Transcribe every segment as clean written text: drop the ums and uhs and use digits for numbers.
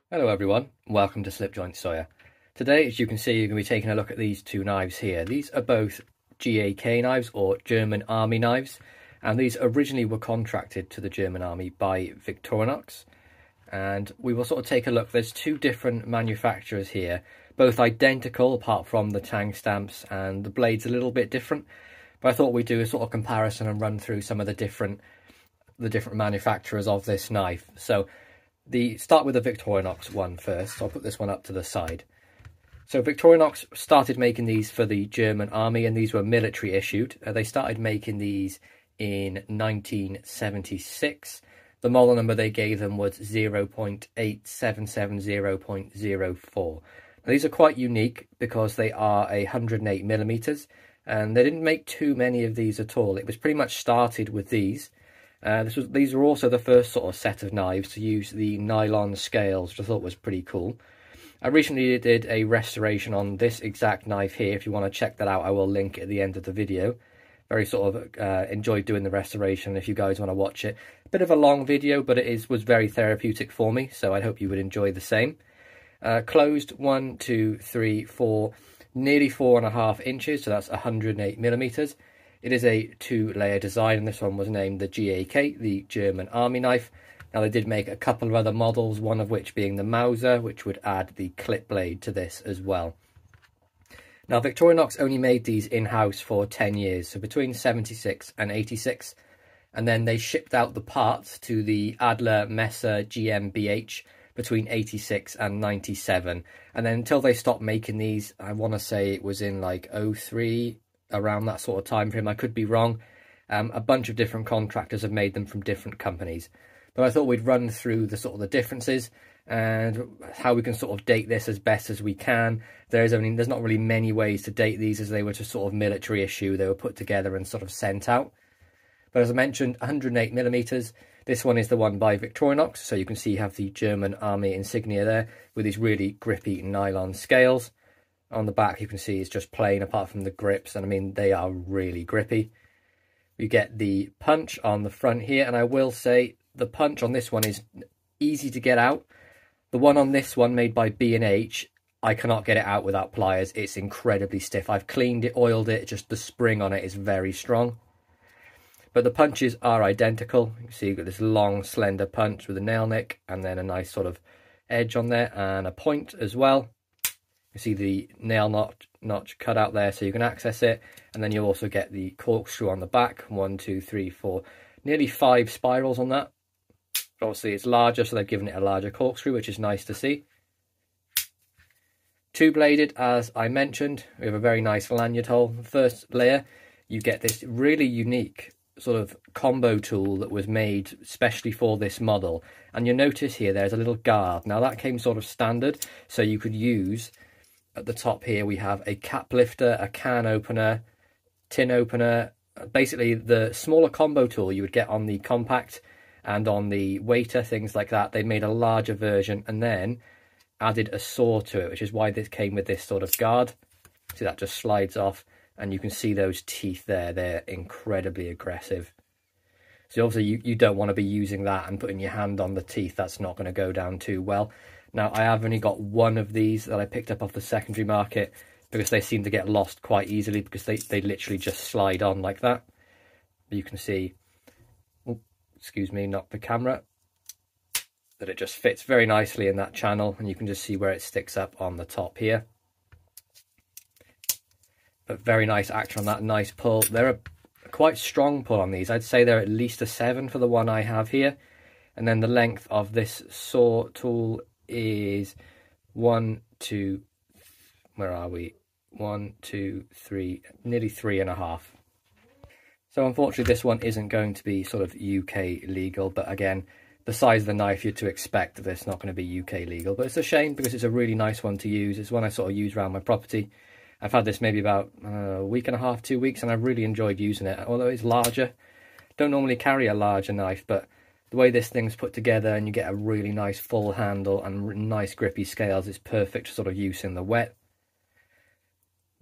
Hello everyone, welcome to Slipjoint Sawyer. Today, as you can see, you're going to be taking a look at these two knives here. These are both GAK knives, or German Army knives, and these originally were contracted to the German Army by Victorinox. And we will sort of take a look. There's two different manufacturers here, both identical apart from the tang stamps and the blade's a little bit different. But I thought we'd do a sort of comparison and run through some of the different manufacturers of this knife. So start with the Victorinox one first. So I'll put this one up to the side. So Victorinox started making these for the German Army, and these were military issued. They started making these in 1976. The model number they gave them was 0.8770.04. Now, these are quite unique because they are 108 millimeters, and they didn't make too many of these at all. It was pretty much started with these. These were also the first sort of set of knives to use the nylon scales, which I thought was pretty cool. I recently did a restoration on this exact knife here. If you want to check that out, I will link it at the end of the video. Very sort of enjoyed doing the restoration if you guys want to watch it. Bit of a long video, but it was very therapeutic for me, so I hope you would enjoy the same. Closed 1, 2, 3, 4, nearly 4.5 inches, so that's 108 millimeters. It is a two-layer design, and this one was named the GAK, the German Army knife. Now, they did make a couple of other models, one of which being the Mauser, which would add the clip blade to this as well. Now, Victorinox only made these in-house for 10 years, so between 76 and 86. And then they shipped out the parts to the Adler Messer GmbH between 86 and 97. And then until they stopped making these, I want to say it was in like 03, around that sort of time frame. I could be wrong. A bunch of different contractors have made them from different companies. But I thought we'd run through the differences and how we can sort of date this as best as we can. There's not really many ways to date these, as they were just sort of military issue. They were put together and sort of sent out. But as I mentioned, 108 millimeters. This one is the one by Victorinox. So you can see you have the German Army insignia there with these really grippy nylon scales. On the back, you can see it's just plain apart from the grips. And I mean, they are really grippy. You get the punch on the front here. And I will say the punch on this one is easy to get out. The one on this one made by B&H, I cannot get it out without pliers. It's incredibly stiff. I've cleaned it, oiled it. Just the spring on it is very strong. But the punches are identical. You can see you've got this long, slender punch with a nail nick and then a nice sort of edge on there and a point as well. You see the nail notch cut out there so you can access it. And then you'll also get the corkscrew on the back. 1, 2, 3, 4, nearly 5 spirals on that. Obviously it's larger, so they've given it a larger corkscrew, which is nice to see. Two-bladed, as I mentioned. We have a very nice lanyard hole. First layer, you get this really unique sort of combo tool that was made especially for this model. And you'll notice here there's a little guard. Now that came sort of standard, so you could use, at the top here we have a cap lifter, a can opener, tin opener. Basically the smaller combo tool you would get on the compact and on the waiter, things like that. They made a larger version and then added a saw to it, which is why this came with this sort of guard. See, that just slides off and you can see those teeth there. They're incredibly aggressive. So obviously you don't want to be using that and putting your hand on the teeth. That's not going to go down too well. Now, I have only got one of these that I picked up off the secondary market because they seem to get lost quite easily because they literally just slide on like that. But you can see, excuse me, not the camera, that it just fits very nicely in that channel, and you can just see where it sticks up on the top here. But very nice action on that, nice pull. They're a quite strong pull on these. I'd say they're at least a 7 for the one I have here. And then the length of this saw tool is 1, 2, where are we? 1, 2, 3, nearly 3.5. So unfortunately this one isn't going to be sort of UK legal, but again, the size of the knife you're to expect that it's not going to be UK legal. But it's a shame because it's a really nice one to use. It's one I sort of use around my property. I've had this maybe about a week and a half, 2 weeks, and I've really enjoyed using it. Although it's larger, don't normally carry a larger knife, but the way this thing's put together and you get a really nice full handle and nice grippy scales, it's perfect sort of use in the wet.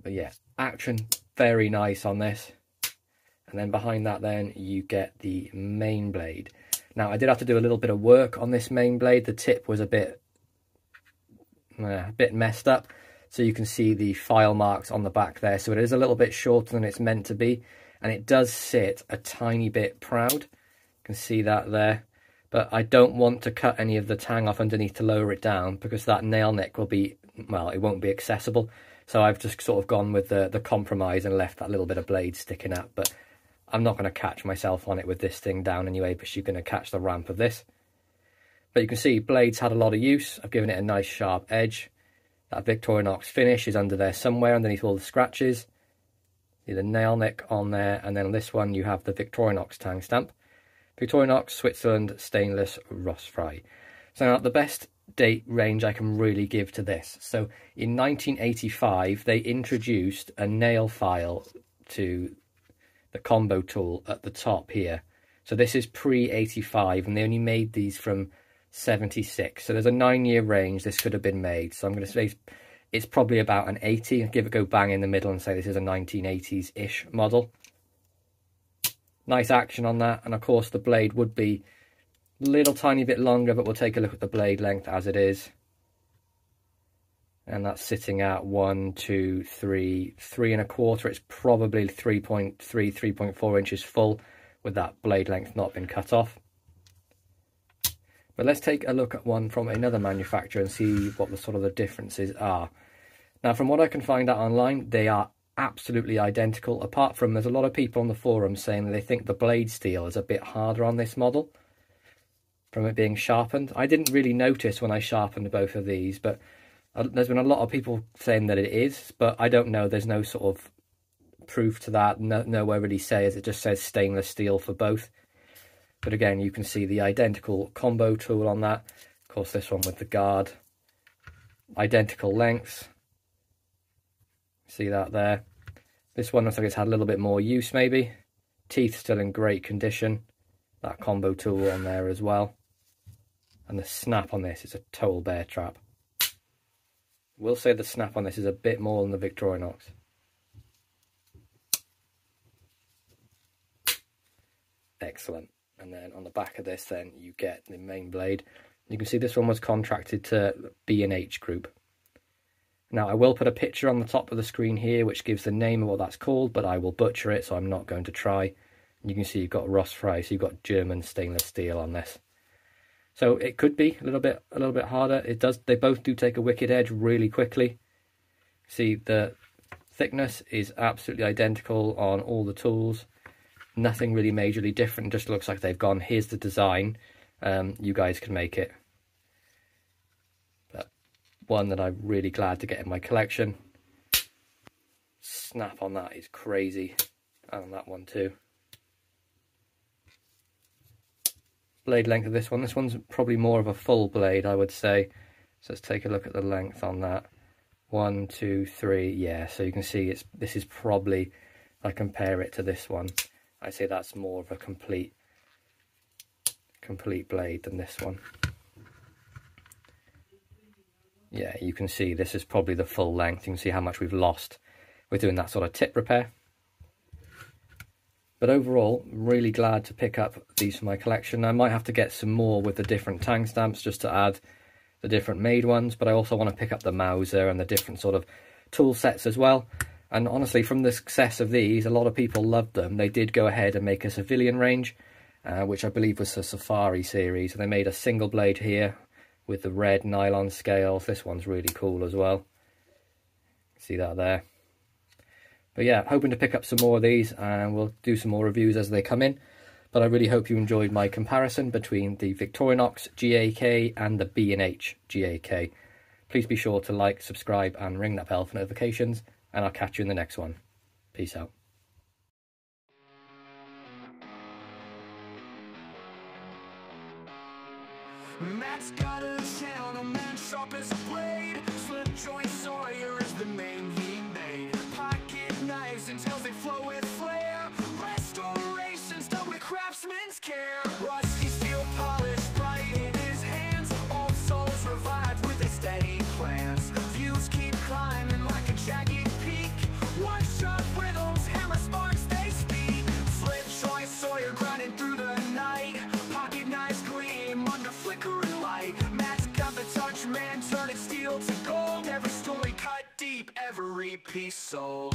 But yeah, action very nice on this. And then behind that then you get the main blade. Now I did have to do a little bit of work on this main blade. The tip was a bit a bit messed up. So you can see the file marks on the back there. So it is a little bit shorter than it's meant to be. And it does sit a tiny bit proud. You can see that there. But I don't want to cut any of the tang off underneath to lower it down, because that nail neck will be, well, it won't be accessible. So I've just sort of gone with the compromise and left that little bit of blade sticking out. But I'm not going to catch myself on it with this thing down anyway, because you're going to catch the ramp of this. But you can see blades had a lot of use. I've given it a nice sharp edge. That Victorinox finish is under there somewhere, underneath all the scratches. See the nail neck on there, and then on this one you have the Victorinox tang stamp. Victorinox Switzerland stainless rust fry. So now the best date range I can really give to this. So in 1985 they introduced a nail file to the combo tool at the top here. So this is pre-85, and they only made these from 76. So there's a 9-year range this could have been made. So I'm going to say it's probably about an 80, and give it go bang in the middle and say this is a 1980s-ish model. Nice action on that, and of course the blade would be a little tiny bit longer, but we'll take a look at the blade length as it is. And that's sitting at 1, 2, 3, 3¼ It's probably 3.3, 3.4 inches full, with that blade length not been cut off. But let's take a look at one from another manufacturer and see what the sort of the differences are. Now, from what I can find out online, they are absolutely identical, apart from there's a lot of people on the forum saying that they think the blade steel is a bit harder on this model from it being sharpened. I didn't really notice when I sharpened both of these, but there's been a lot of people saying that it is, but I don't know. There's no sort of proof to that. Nowhere really says. It just says stainless steel for both. But again, you can see the identical combo tool on that. Of course, this one with the guard. Identical lengths. See that there. This one looks like it's had a little bit more use maybe. Teeth still in great condition. That combo tool on there as well. And the snap on this is a total bear trap. We'll say the snap on this is a bit more than the Victorinox. Excellent. And then on the back of this then you get the main blade. You can see this one was contracted to B&H Group. Now I will put a picture on the top of the screen here which gives the name of what that's called, but I will butcher it, so I'm not going to try. You can see you've got rust fry, so you've got German stainless steel on this. So it could be a little bit harder. It does. They both do take a wicked edge really quickly. See, the thickness is absolutely identical on all the tools. Nothing really majorly different. It just looks like they've gone, here's the design. You guys can make it. But one that I'm really glad to get in my collection. Snap on that is crazy. And on that one too. Blade length of this one's probably more of a full blade, I would say. So let's take a look at the length on that. 1, 2, 3, yeah, so you can see this is probably, I compare it to this one, I'd say that's more of a complete blade than this one. Yeah, you can see this is probably the full length. You can see how much we've lost with doing that sort of tip repair. But overall, really glad to pick up these for my collection. I might have to get some more with the different tang stamps just to add the different made ones, but I also want to pick up the Mauser and the different sort of tool sets as well. And honestly, from the success of these, a lot of people loved them. They did go ahead and make a civilian range, which I believe was the Safari series. And they made a single blade here with the red nylon scales. This one's really cool as well. See that there. But yeah, hoping to pick up some more of these, and we'll do some more reviews as they come in. But I really hope you enjoyed my comparison between the Victorinox GAK and the B&H GAK. Please be sure to like, subscribe and ring that bell for notifications, and I'll catch you in the next one. Peace out. Matt's got a gentleman sharp as a blade. Slipjoint Sawyer is the name he made. Pocket knives until they flow with flair. Restorations done with craftsman's care. Rusty steel polish bright in his hands. Old souls revived with a steady glance. Views keep climbing like a jagged peak. One shot rhythms, hammer sparks they speak. Slipjoint Sawyer grinding through the night. Pocket knives gleam under flickering light. Matt's got the touch, man, turning steel to gold. piece sold.